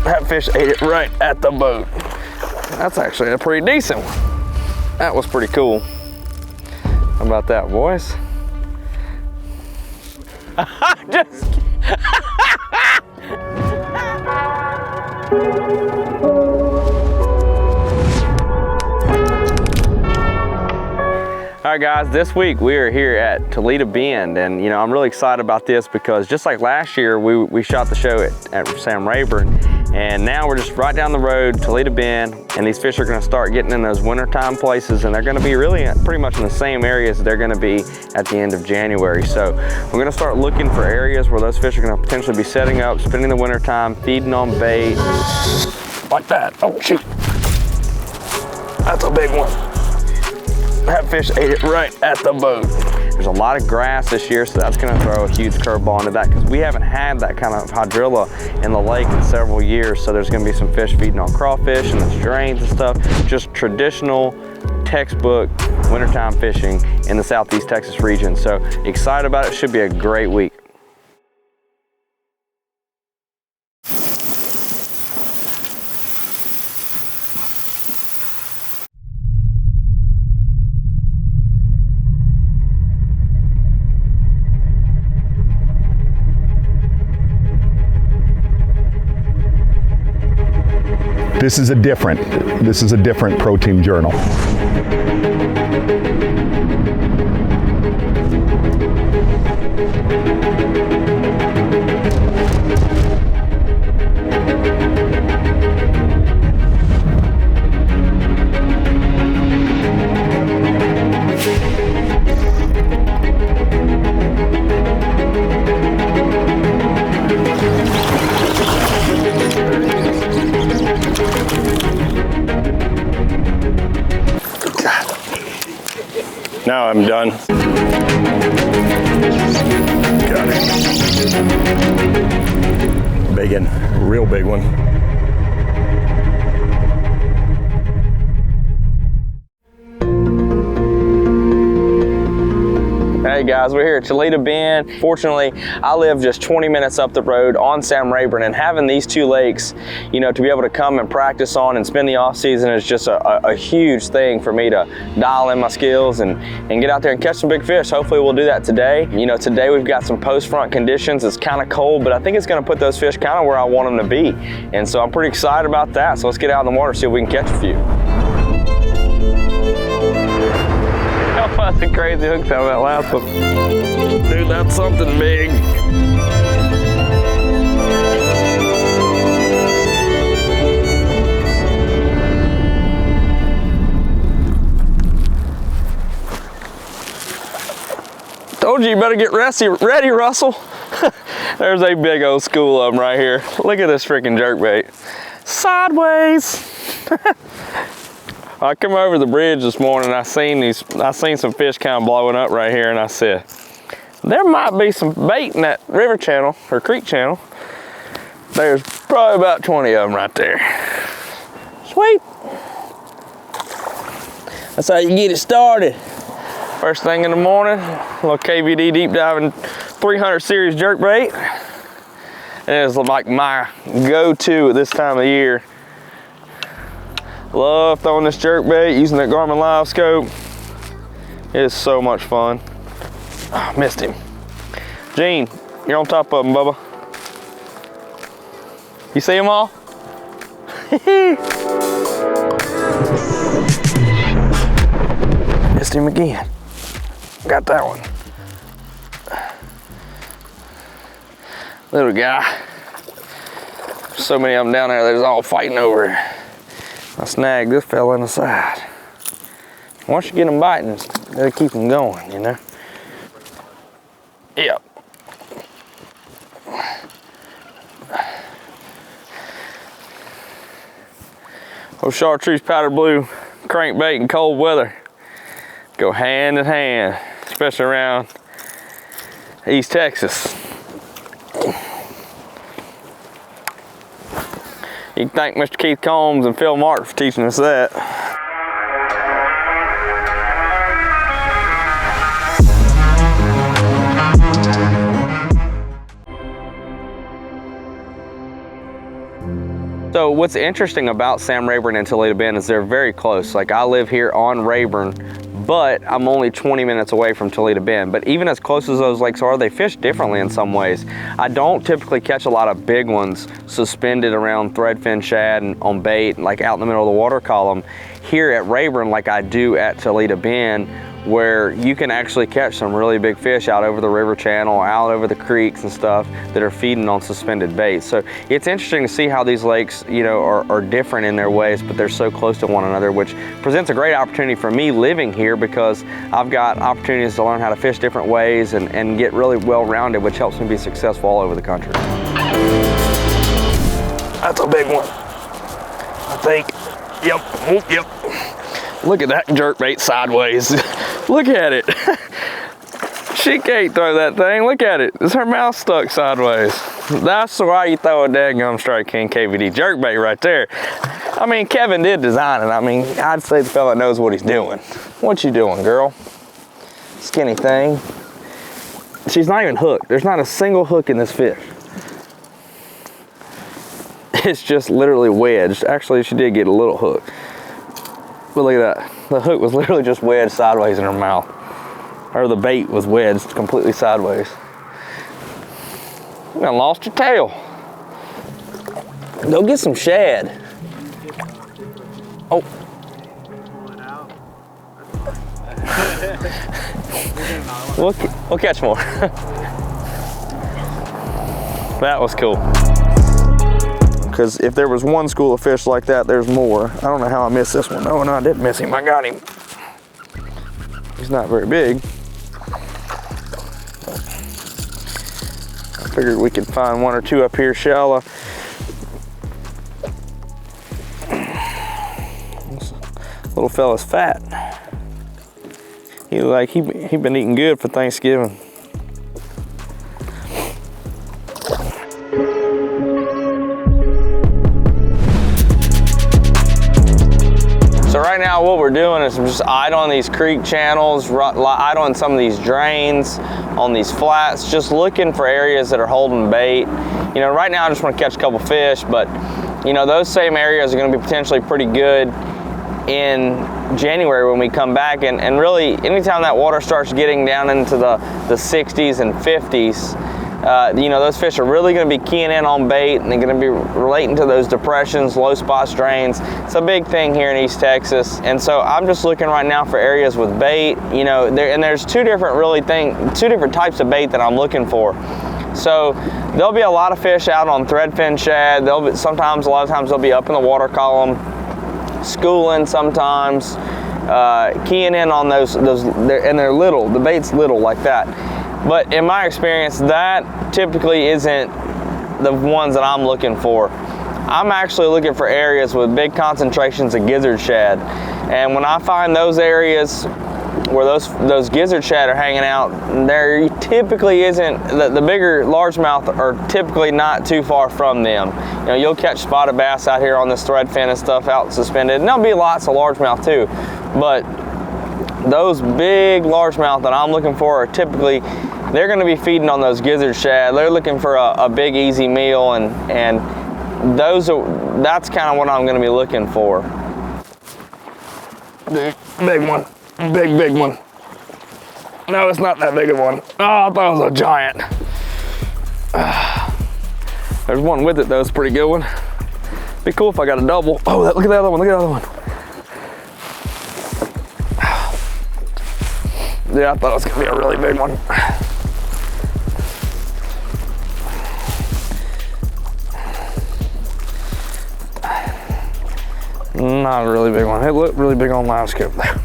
That fish ate it right at the boat. That's actually a pretty decent one. That was pretty cool. How about that, boys? Just All right guys, this week we are here at Toledo Bend, and you know, I'm really excited about this because just like last year, we shot the show at Sam Rayburn, and now we're just right down the road, Toledo Bend, and these fish are gonna start getting in those wintertime places, and they're gonna be really pretty much in the same areas they're gonna be at the end of January. So we're gonna start looking for areas where those fish are gonna potentially be setting up, spending the wintertime, feeding on bait. Like that, oh shoot. That's a big one. That fish ate it right at the boat. There's a lot of grass this year, so that's gonna throw a huge curveball into that because we haven't had that kind of hydrilla in the lake in several years. So there's gonna be some fish feeding on crawfish and the drains and stuff. Just traditional textbook wintertime fishing in the Southeast Texas region. So excited about it, should be a great week. This is a different Pro Team journal. Now I'm done. Got it. Big one, real big one. Hey guys, we're here at Toledo Bend. Fortunately, I live just 20 minutes up the road on Sam Rayburn, and having these two lakes, you know, to be able to come and practice on and spend the off season is just a huge thing for me to dial in my skills and get out there and catch some big fish. Hopefully we'll do that today. You know, today we've got some post-front conditions. It's kind of cold, but I think it's gonna put those fish kind of where I want them to be. And so I'm pretty excited about that. So let's get out in the water, see if we can catch a few. That's a crazy hook tail, that last one. Dude, that's something big. Told you better get ready, Russell. There's a big old school of them right here. Look at this freaking jerkbait. Sideways. I come over the bridge this morning, I seen some fish kind of blowing up right here, and I said, there might be some bait in that river channel or creek channel. There's probably about 20 of them right there. Sweet. That's how you get it started. First thing in the morning, a little KVD deep diving 300 series jerkbait. And it's like my go-to at this time of the year. Love throwing this jerkbait, using that Garmin Live Scope. It's so much fun. Oh, missed him. Gene, you're on top of him, Bubba. You see them all? Missed him again. Got that one. Little guy. So many of them down there, they're all fighting over it. I snagged this fella in the side. Once you get them biting, you gotta keep them going, you know? Yep. Old chartreuse powder blue crankbait in cold weather go hand in hand, especially around East Texas. You can thank Mr. Keith Combs and Phil Martin for teaching us that. So what's interesting about Sam Rayburn and Toledo Bend is they're very close. Like I live here on Rayburn, but I'm only 20 minutes away from Toledo Bend. But even as close as those lakes are, they fish differently in some ways. I don't typically catch a lot of big ones suspended around threadfin shad and on bait, like out in the middle of the water column here at Rayburn like I do at Toledo Bend, where you can actually catch some really big fish out over the river channel, out over the creeks and stuff that are feeding on suspended bait. So it's interesting to see how these lakes, you know, are different in their ways, but they're so close to one another, which presents a great opportunity for me living here because I've got opportunities to learn how to fish different ways and get really well-rounded, which helps me be successful all over the country. That's a big one, I think. Yep, oh, yep. Look at that jerkbait sideways. Look at it. She can't throw that thing. Look at it. It's her mouth stuck sideways. That's why you throw a daggum Strike King KVD jerkbait right there. I mean, Kevin did design it. I mean, I'd say the fella knows what he's doing. What you doing, girl? Skinny thing. She's not even hooked. There's not a single hook in this fish. It's just literally wedged. Actually, she did get a little hook. But look at that. The hook was literally just wedged sideways in her mouth. Or the bait was wedged completely sideways. You done lost your tail. Go get some shad. Oh. We'll catch more. That was cool. Because if there was one school of fish like that, there's more. I don't know how I missed this one. Oh, no, I didn't miss him. I got him. He's not very big. I figured we could find one or two up here shallow. This little fella's fat. He been eating good for Thanksgiving. So right now what we're doing is just idling these creek channels, idling some of these drains on these flats, just looking for areas that are holding bait. You know, right now I just want to catch a couple fish, but you know, those same areas are going to be potentially pretty good in January when we come back, and really anytime that water starts getting down into the 60s and 50s, you know, those fish are really going to be keying in on bait, and they're going to be relating to those depressions, low spot drains. It's a big thing here in East Texas, and so I'm just looking right now for areas with bait. You know, there's two different types of bait that I'm looking for. So there'll be a lot of fish out on threadfin shad. A lot of times they'll be up in the water column, schooling sometimes, keying in on those, and they're little. The bait's little like that. But in my experience, that typically isn't the ones that I'm looking for. I'm actually looking for areas with big concentrations of gizzard shad. And when I find those areas where those gizzard shad are hanging out, there typically isn't, the bigger largemouth are typically not too far from them. You know, you'll catch spotted bass out here on this threadfin and stuff out suspended, and there'll be lots of largemouth too. But those big largemouth that I'm looking for are typically, they're going to be feeding on those gizzard shad. They're looking for a big easy meal, and that's kind of what I'm going to be looking for. Big one. Big one. No, it's not that big of one. Oh, I thought it was a giant. There's one with it though, it's a pretty good one. Be cool if I got a double. Oh, look at the other one, look at the other one. Yeah, I thought it was gonna be a really big one. Not a really big one. It looked really big on live scope there.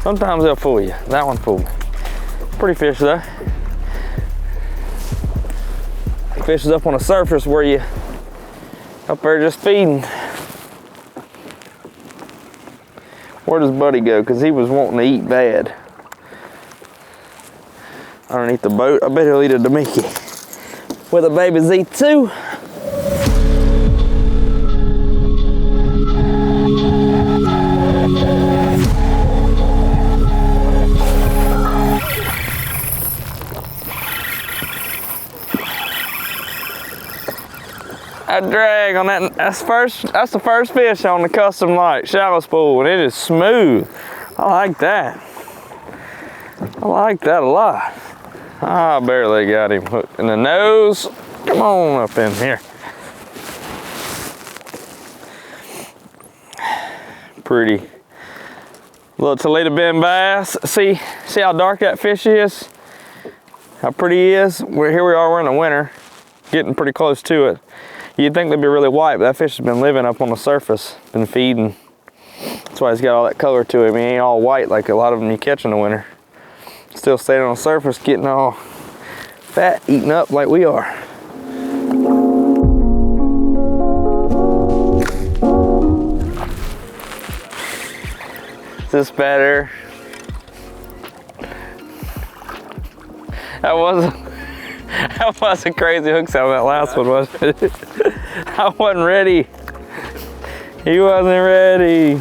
Sometimes they'll fool you. That one fooled me. Pretty fish though. Fish is up on the surface where you up there just feeding. Where does Buddy go? Because he was wanting to eat bad. Underneath the boat. I bet he'll eat a Damiki. Where the babies eat too. That drag on that, that's the first fish on the custom light shallow spool, and it is smooth. I like that. I like that a lot. I barely got him hooked in the nose. Come on up in here. Pretty little Toledo Bend bass. See how dark that fish is? How pretty he is? Here we are, we're in the winter, getting pretty close to it. You'd think they'd be really white, but that fish has been living up on the surface, been feeding. That's why he's got all that color to him. He ain't all white like a lot of them you catch in the winter. Still staying on the surface, getting all fat, eaten up like we are. Is this better? That was a crazy hook sound, that last one, wasn't it? I wasn't ready. He wasn't ready.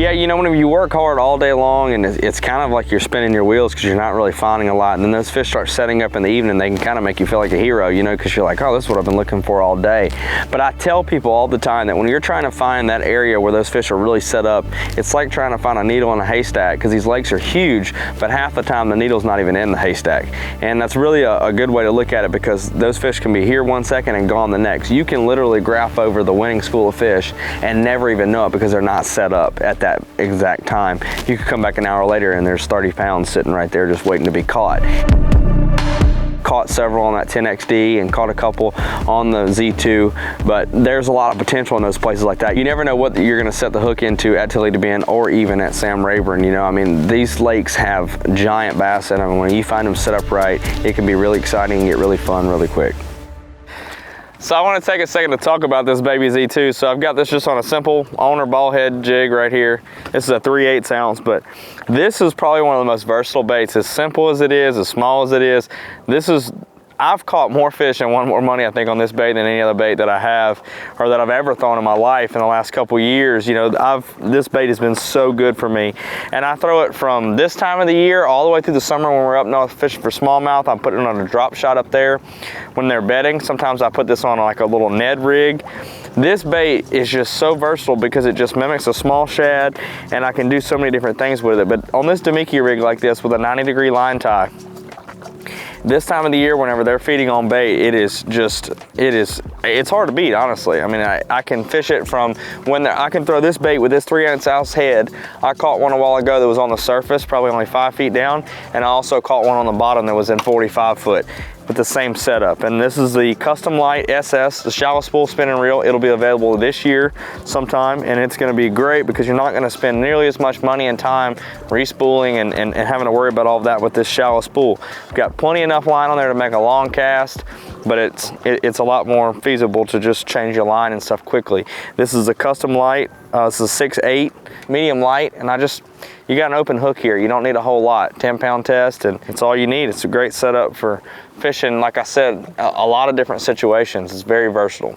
Yeah, you know, whenever you work hard all day long and it's kind of like you're spinning your wheels because you're not really finding a lot, and then those fish start setting up in the evening, they can kind of make you feel like a hero, you know, because you're like, oh, this is what I've been looking for all day. But I tell people all the time that when you're trying to find that area where those fish are really set up, it's like trying to find a needle in a haystack, because these lakes are huge, but half the time the needle's not even in the haystack. And that's really a good way to look at it, because those fish can be here one second and gone the next. You can literally graph over the winning school of fish and never even know it because they're not set up at that exact time. You could come back an hour later and there's 30 pounds sitting right there just waiting to be caught. Caught several on that 10XD and caught a couple on the Z2, but there's a lot of potential in those places like that. You never know what you're going to set the hook into at Toledo Bend or even at Sam Rayburn. You know, I mean, these lakes have giant bass in them, and when you find them set up right, it can be really exciting and get really fun really quick. So I want to take a second to talk about this baby Z2. So I've got this just on a simple owner ball head jig right here. This is a 3/8 ounce, but this is probably one of the most versatile baits. As simple as it is, as small as it is, I've caught more fish and won more money, I think, on this bait than any other bait that I have or that I've ever thrown in my life in the last couple years. You know, this bait has been so good for me. And I throw it from this time of the year all the way through the summer when we're up north fishing for smallmouth. I'm putting it on a drop shot up there when they're bedding. Sometimes I put this on like a little Ned rig. This bait is just so versatile because it just mimics a small shad, and I can do so many different things with it. But on this Damiki rig like this with a 90-degree line tie, this time of the year, whenever they're feeding on bait, it's hard to beat, honestly. I mean, I can fish it from I can throw this bait with this 3/8 ounce head. I caught one a while ago that was on the surface, probably only 5 feet down, and I also caught one on the bottom that was in 45 foot. With the same setup. And this is the Custom Light SS, the shallow spool spinning reel. It'll be available this year sometime, and it's going to be great because you're not going to spend nearly as much money and time respooling and having to worry about all of that with this shallow spool. We've got plenty enough line on there to make a long cast, but it's a lot more feasible to just change your line and stuff quickly. This is a Custom Light. This is 6/8 medium light, and you got an open hook here. You don't need a whole lot. 10-pound test, and it's all you need. It's a great setup for fishing, like I said, a lot of different situations. It's very versatile.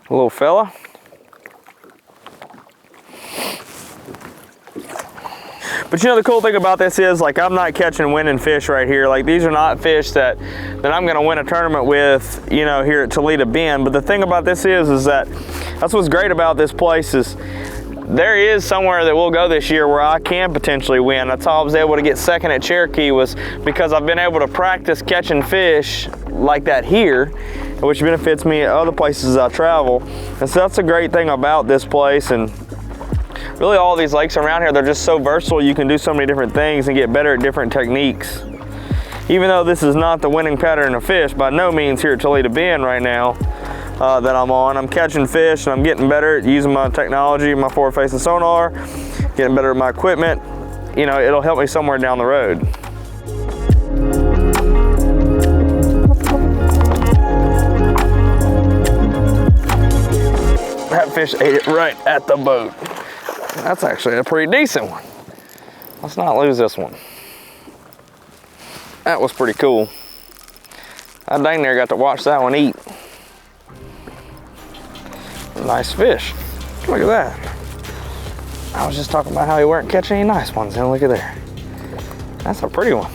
Little fella. But you know, the cool thing about this is, like, I'm not catching winning fish right here. Like, these are not fish that I'm gonna win a tournament with, you know, here at Toledo Bend. But the thing about this is that that's what's great about this place is there is somewhere that we'll go this year where I can potentially win. That's how I was able to get second at Cherokee, was because I've been able to practice catching fish like that here, which benefits me at other places I travel. And so that's a great thing about this place. And really all these lakes around here, they're just so versatile. You can do so many different things and get better at different techniques. Even though this is not the winning pattern of fish, by no means here at Toledo Bend right now that I'm on. I'm catching fish and I'm getting better at using my technology, my forward-facing sonar, getting better at my equipment. You know, it'll help me somewhere down the road. fish ate it right at the boat. That's actually a pretty decent one. Let's not lose this one. That was pretty cool. I dang near got to watch that one eat. Nice fish. Look at that. I was just talking about how we weren't catching any nice ones, and look at there. That's a pretty one.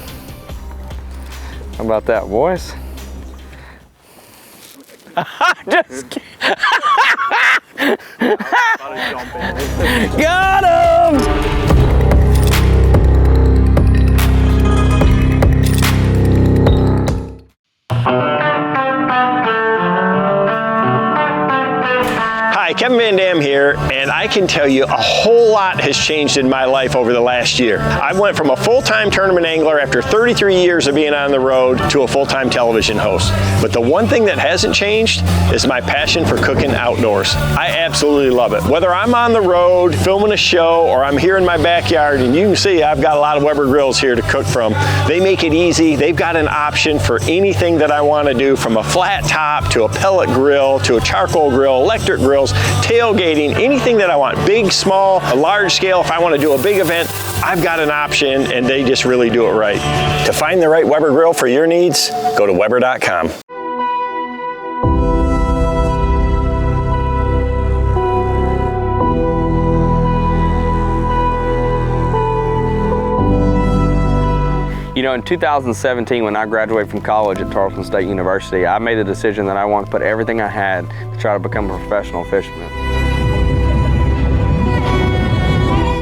How about that, boys? Just kidding. Got him! Hi, Kevin Van Dam here, and I can tell you a whole lot has changed in my life over the last year. I went from a full-time tournament angler after 33 years of being on the road to a full-time television host. But the one thing that hasn't changed is my passion for cooking outdoors. I absolutely love it. Whether I'm on the road, filming a show, or I'm here in my backyard, and you can see I've got a lot of Weber grills here to cook from. They make it easy. They've got an option for anything that I want to do, from a flat top to a pellet grill to a charcoal grill, electric grills, tailgating, anything that I want, big, small, a large scale. If I want to do a big event, I've got an option, and they just really do it right. To find the right Weber grill for your needs, go to Weber.com. You know, in 2017, when I graduated from college at Tarleton State University, I made the decision that I wanted to put everything I had to try to become a professional fisherman.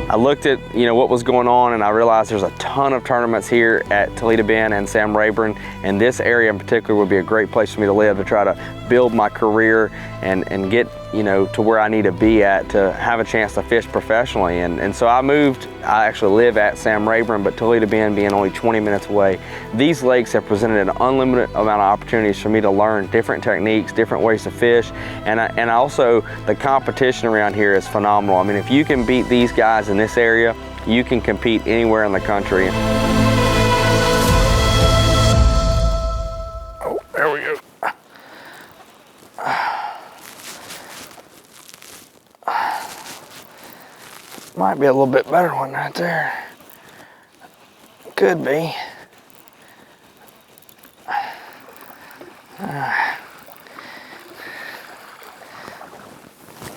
I looked at, what was going on, and I realized there's a ton of tournaments here at Toledo Bend and Sam Rayburn, and this area in particular would be a great place for me to live, to try to build my career and get, to where I need to be at to have a chance to fish professionally. And so I moved. I actually live at Sam Rayburn, but Toledo Bend being only 20 minutes away, these lakes have presented an unlimited amount of opportunities for me to learn different techniques, different ways to fish, and also the competition around here is phenomenal. I mean, if you can beat these guys in this area, you can compete anywhere in the country. Oh, there we go. Might be a little bit better one right there. Could be.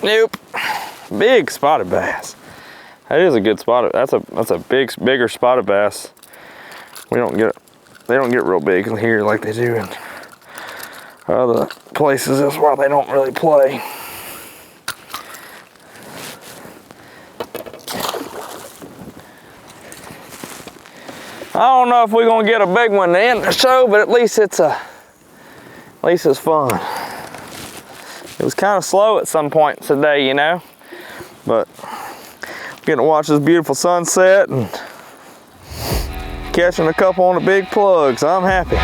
Nope. Big spotted bass. That is a good spotted. That's a bigger spotted bass. They don't get real big here like they do in other places. That's why they don't really play. I don't know if we're gonna get a big one to end the show, but at least it's fun. It was kind of slow at some points today, but I'm getting to watch this beautiful sunset and catching a couple on the big plug, so I'm happy.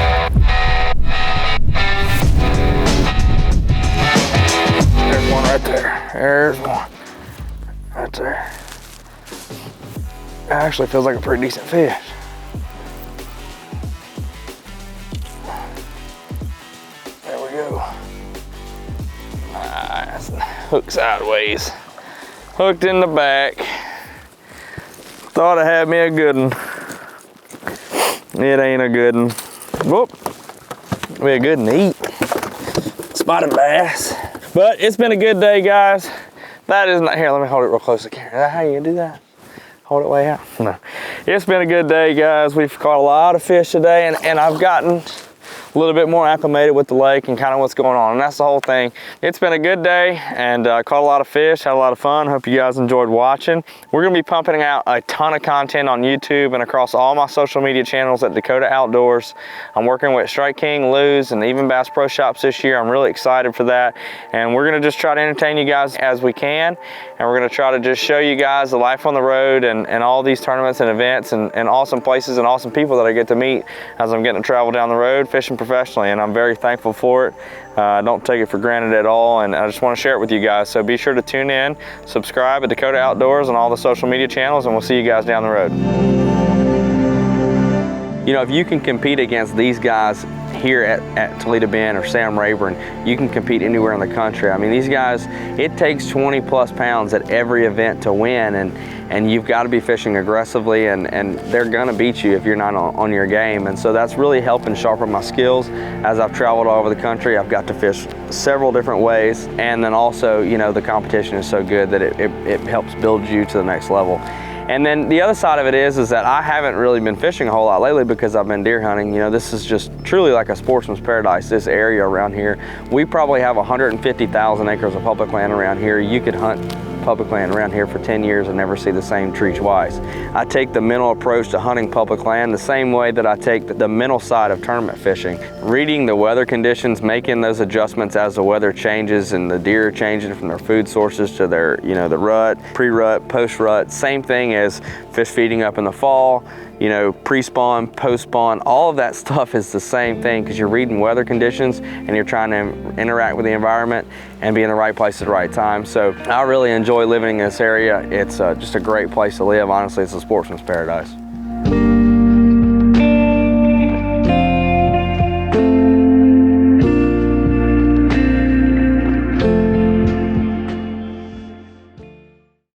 There's one right there. There's one right there. It actually feels like a pretty decent fish. Nice. Hook sideways. Hooked in the back. Thought I had me a good one. It ain't a good one. Whoop. Be a good one to eat. Spotted bass. But it's been a good day, guys. That is not, here, let me hold it real close to the camera. Is that how you do that? Hold it way out? No. It's been a good day, guys. We've caught a lot of fish today, and I've gotten a little bit more acclimated with the lake and kind of what's going on, and that's the whole thing. It's been a good day, and caught a lot of fish, had a lot of fun. Hope you guys enjoyed watching. We're gonna be pumping out a ton of content on YouTube and across all my social media channels at Dakota Outdoors. I'm working with Strike King, Lou's, and even Bass Pro Shops this year. I'm really excited for that, and we're gonna just try to entertain you guys as we can, and we're gonna try to just show you guys the life on the road and all these tournaments and events and awesome places and awesome people that I get to meet as I'm getting to travel down the road fishing professionally, and I'm very thankful for it. I don't take it for granted at all, and I just want to share it with you guys. So be sure to tune in, subscribe at Dakota Outdoors on all the social media channels, and we'll see you guys down the road. If you can compete against these guys here at Toledo Bend or Sam Rayburn, you can compete anywhere in the country. I mean, these guys, it takes 20 plus pounds at every event to win, and you've got to be fishing aggressively, and they're gonna beat you if you're not on your game. And so that's really helping sharpen my skills. As I've traveled all over the country, I've got to fish several different ways, and then also, you know, the competition is so good that it helps build you to the next level. And then the other side of it is that I haven't really been fishing a whole lot lately because I've been deer hunting. You know, this is just truly like a sportsman's paradise, this area around here. We probably have 150,000 acres of public land around here. You could hunt public land around here for 10 years and never see the same tree twice. I take the mental approach to hunting public land the same way that I take the mental side of tournament fishing. Reading the weather conditions, making those adjustments as the weather changes and the deer are changing from their food sources to their, you know, the rut, pre-rut, post-rut. Same thing as fish feeding up in the fall, you know, pre-spawn, post-spawn, all of that stuff is the same thing because you're reading weather conditions and you're trying to interact with the environment and be in the right place at the right time. So I really enjoy living in this area. It's just a great place to live. Honestly, it's a sportsman's paradise.